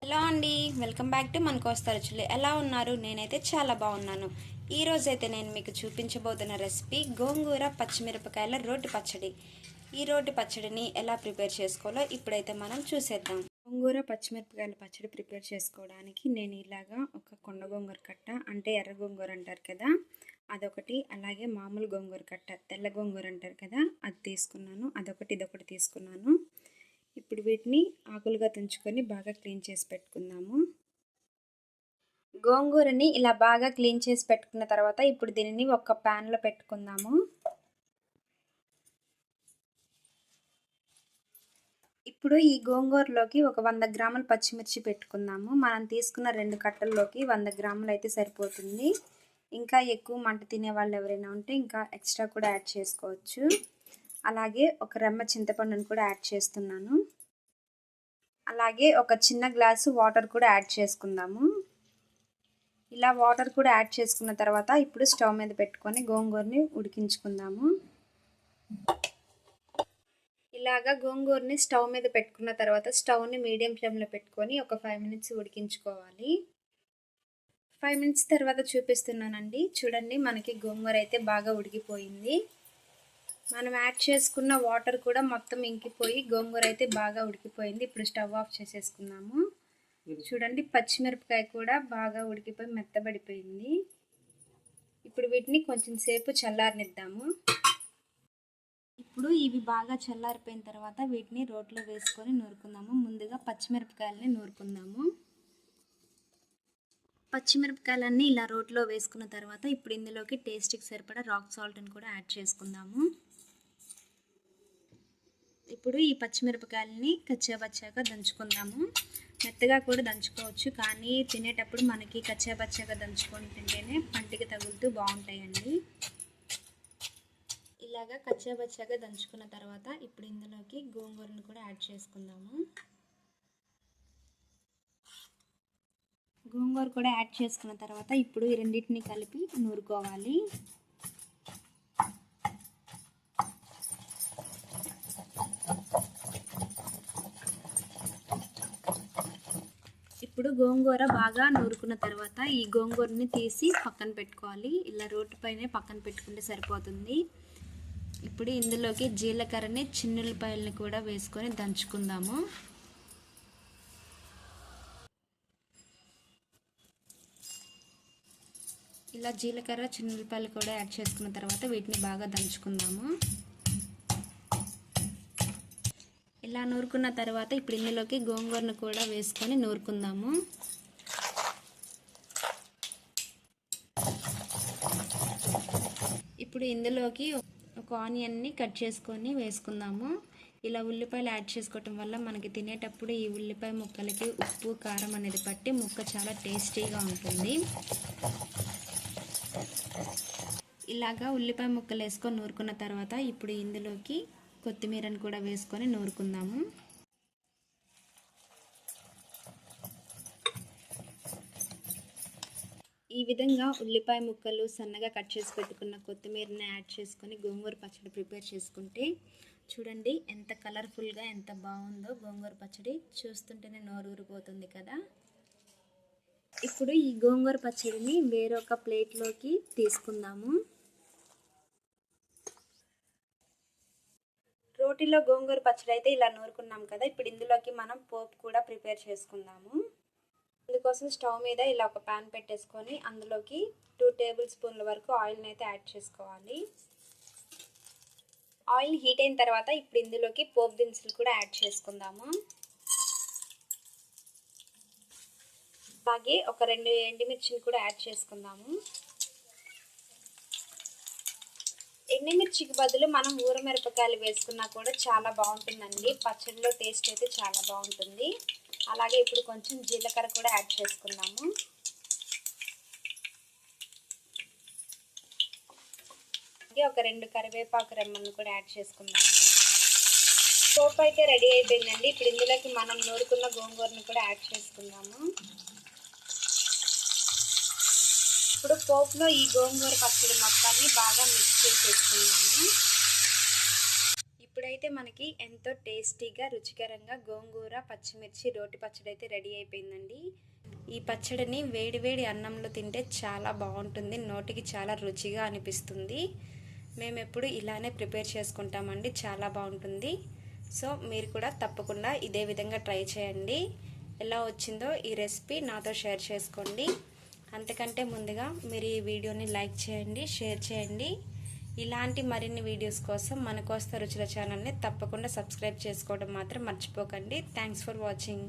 Hello అండి, welcome back to మన కోస్తా రుచులు. ఎలా ఉన్నారు? నేనైతే చాలా బాగున్నాను. ఈరోజైతే నేను మీకు చూపించబోతున్న రెసిపీ గోంగూర పచ్చిమిరపకాయల రోటి పచ్చడి. ఈ రోటి పచ్చడిని ఎలా ప్రిపేర్ చేసుకోవాలో ఇప్పుడైతే మనం చూసేద్దాం. గోంగూర పచ్చిమిరపకాయల పచ్చడి ప్రిపేర్ చేసుకోవడానికి నేను ఇలాగా ఒక కొండ గోంగూర కట్ట, అంటే ఎర్ర గోంగూర అంటారు కదా, అదొకటి, అలాగే మామూలు గోంగూర కట్ట, తెల్ల గోంగూర అంటారు కదా, అది తీసుకున్నాను. ఇదొకటి తీసుకున్నాను. ఇప్పుడు వీటిని ఆకులుగా తుంచుకొని బాగా క్లీన్ చేసి పెట్టుకుందాము. గోంగూరని ఇలా బాగా క్లీన్ చేసి పెట్టుకున్న తర్వాత ఇప్పుడు దీనిని ఒక ప్యాన్లో పెట్టుకుందాము. ఇప్పుడు ఈ గోంగూరలోకి ఒక 100 గ్రాముల పచ్చిమిర్చి పెట్టుకుందాము. మనం తీసుకున్న 2 కట్టల్లోకి 100 గ్రాములు అయితే సరిపోతుంది. ఇంకా ఎక్కువ మంట తినే వాళ్ళు ఎవరైనా ఉంటే ఇంకా ఎక్స్ట్రా కూడా యాడ్ చేసుకోవచ్చు. అలాగే ఒక రెమ్మ చింతపండును కూడా యాడ్ చేస్తున్నాను. అలాగే ఒక చిన్న గ్లాసు వాటర్ కూడా యాడ్ చేసుకుందాము. ఇలా వాటర్ కూడా యాడ్ చేసుకున్న తర్వాత ఇప్పుడు స్టవ్ మీద పెట్టుకొని గోంగూరని ఉడికించుకుందాము. ఇలాగా గోంగూరని స్టవ్ మీద పెట్టుకున్న తర్వాత స్టవ్ని మీడియం ఫ్లేమ్లో పెట్టుకొని ఒక 5 మినిట్స్ ఉడికించుకోవాలి. 5 మినిట్స్ తర్వాత చూపిస్తున్నానండి. చూడండి, మనకి గోంగూర అయితే బాగా ఉడికిపోయింది. మనం యాడ్ చేసుకున్న వాటర్ కూడా మొత్తం ఇంకిపోయి గోంగూర అయితే బాగా ఉడికిపోయింది. ఇప్పుడు స్టవ్ ఆఫ్ చేసేసుకుందాము. చూడండి, పచ్చిమిరపకాయ కూడా బాగా ఉడికిపోయి మెత్తబడిపోయింది. ఇప్పుడు వీటిని కొంచెం సేపు చల్లారనిద్దాము. ఇప్పుడు ఇవి బాగా చల్లారిపోయిన తర్వాత వీటిని రోట్లో వేసుకొని నూరుకుందాము. ముందుగా పచ్చిమిరపకాయలని నూరుకుందాము. పచ్చిమిరపకాయలన్నీ ఇలా రోట్లో వేసుకున్న తర్వాత ఇప్పుడు ఇందులోకి టేస్ట్కి సరిపడా రాక్ సాల్ట్ని కూడా యాడ్ చేసుకుందాము. ఇప్పుడు ఈ పచ్చిమిరపకాయలని కచ్చాపచ్చాగా దంచుకుందాము. మెత్తగా కూడా దంచుకోవచ్చు, కానీ తినేటప్పుడు మనకి కచ్చాపచ్చాగా దంచుకొని తింటేనే పంటికి తగులుతూ బాగుంటాయండి. ఇలాగా కచ్చాపచ్చాగా దంచుకున్న తర్వాత ఇప్పుడు ఇందులోకి గోంగూరను కూడా యాడ్ చేసుకుందాము. గోంగూర కూడా యాడ్ చేసుకున్న తర్వాత ఇప్పుడు ఈ రెండింటిని కలిపి నూరుకోవాలి. ఇప్పుడు గోంగూర బాగా నూరుకున్న తర్వాత ఈ గోంగూరని తీసి పక్కన పెట్టుకోవాలి. ఇలా రోడ్డు పైనే పక్కన పెట్టుకుంటే సరిపోతుంది. ఇప్పుడు ఇందులోకి జీలకర్రని, చిన్నులపాయలని కూడా వేసుకొని దంచుకుందాము. ఇలా జీలకర్ర, చిన్నులపాయలు కూడా యాడ్ చేసుకున్న తర్వాత వీటిని బాగా దంచుకుందాము. ఇలా నూరుకున్న తర్వాత ఇప్పుడు ఇందులోకి గోంగూరను కూడా వేసుకొని నూరుకుందాము. ఇప్పుడు ఇందులోకి ఒక ఆనియన్ని కట్ చేసుకొని వేసుకుందాము. ఇలా ఉల్లిపాయలు యాడ్ చేసుకోవటం వల్ల మనకి తినేటప్పుడు ఈ ఉల్లిపాయ ముక్కలకి ఉప్పు, కారం అనేది పట్టి ముక్క చాలా టేస్టీగా ఉంటుంది. ఇలాగా ఉల్లిపాయ ముక్కలు వేసుకొని నూరుకున్న తర్వాత ఇప్పుడు ఇందులోకి కొత్తిమీరను కూడా వేసుకొని నూరుకుందాము. ఈ విధంగా ఉల్లిపాయ ముక్కలు, సన్నగా కట్ చేసి పెట్టుకున్న కొత్తిమీరని యాడ్ చేసుకొని గోంగూర పచ్చడి ప్రిపేర్ చేసుకుంటే చూడండి ఎంత కలర్ఫుల్గా, ఎంత బాగుందో గోంగూర పచ్చడి. చూస్తుంటేనే నోరు ఊరిపోతుంది కదా. ఇప్పుడు ఈ గోంగూర పచ్చడిని వేరొక ప్లేట్లోకి తీసుకుందాము. రోటిలో గోంగూర పచ్చడి అయితే ఇలా నూరుకున్నాం కదా. ఇప్పుడు ఇందులోకి మనం పోపు కూడా ప్రిపేర్ చేసుకుందాము. అందుకోసం స్టవ్ మీద ఇలా ఒక ప్యాన్ పెట్టేసుకొని అందులోకి 2 టేబుల్ స్పూన్ల వరకు ఆయిల్ని అయితే యాడ్ చేసుకోవాలి. ఆయిల్ హీట్ అయిన తర్వాత ఇప్పుడు ఇందులోకి పోపు దినుసులు కూడా యాడ్ చేసుకుందాము. అలాగే ఒక 2 ఎండుమిర్చిని కూడా యాడ్ చేసుకుందాము. ఎండుమిర్చికి బదులు మనం ఊరమిరపకాయలు వేసుకున్నా కూడా చాలా బాగుంటుందండి. పచ్చడిలో టేస్ట్ అయితే చాలా బాగుంటుంది. అలాగే ఇప్పుడు కొంచెం జీలకర్ర కూడా యాడ్ చేసుకుందాము. అలాగే ఒక 2 కరివేపాకు రెమ్మలను కూడా యాడ్ చేసుకుందాము. పోపు అయితే రెడీ అయిపోయిందండి. ఇప్పుడు ఇందులోకి మనం నూరుకున్న గోంగూరను కూడా యాడ్ చేసుకుందాము. ఇప్పుడు పోపులో ఈ గోంగూర పచ్చడి మొత్తాన్ని బాగా మిక్స్ చేసేసుకున్నాము. ఇప్పుడైతే ఇప్పుడైతే మనకి ఎంతో టేస్టీగా రుచికరంగా గోంగూర పచ్చిమిర్చి రోటి పచ్చడి అయితే రెడీ అయిపోయిందండి. ఈ పచ్చడిని వేడి వేడి అన్నంలో తింటే చాలా బాగుంటుంది, నోటికి చాలా రుచిగా అనిపిస్తుంది. మేము ఎప్పుడు ఇలానే ప్రిపేర్ చేసుకుంటామండి, చాలా బాగుంటుంది. సో మీరు కూడా తప్పకుండా ఇదే విధంగా ట్రై చేయండి. ఎలా వచ్చిందో ఈ రెసిపీ నాతో షేర్ చేసుకోండి. అంతకంటే ముందుగా మీరు ఈ వీడియోని లైక్ చేయండి, షేర్ చేయండి. ఇలాంటి మరిన్ని వీడియోస్ కోసం మన కోస్తా రుచుల ఛానల్ని తప్పకుండా సబ్స్క్రైబ్ చేసుకోవడం మాత్రం మర్చిపోకండి. Thanks for watching.